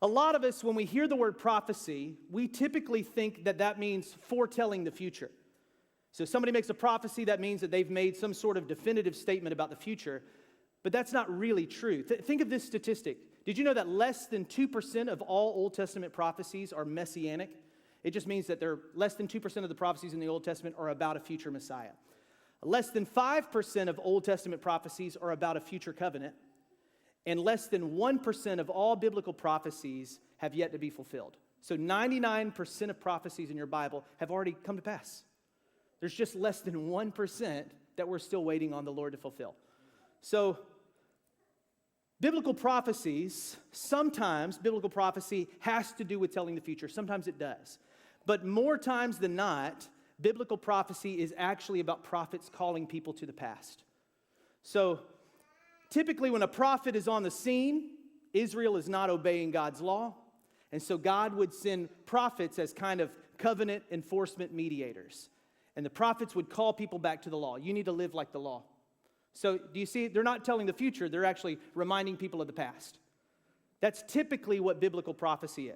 A lot of us, when we hear the word prophecy, we typically think that that means foretelling the future. So if somebody makes a prophecy, that means that they've made some sort of definitive statement about the future, but that's not really true. Think of this statistic. Did you know that less than 2% of all Old Testament prophecies are messianic? It just means that less than 2% of the prophecies in the Old Testament are about a future Messiah. Less than 5% of Old Testament prophecies are about a future covenant. And less than 1% of all biblical prophecies have yet to be fulfilled. So 99% of prophecies in your Bible have already come to pass. There's just less than 1% that we're still waiting on the Lord to fulfill. So biblical prophecies, sometimes biblical prophecy has to do with telling the future. Sometimes it does. But more times than not, biblical prophecy is actually about prophets calling people to the past. So typically when a prophet is on the scene, Israel is not obeying God's law. And so God would send prophets as kind of covenant enforcement mediators. And the prophets would call people back to the law. You need to live like the law. So do you see, they're not telling the future, they're actually reminding people of the past. That's typically what biblical prophecy is.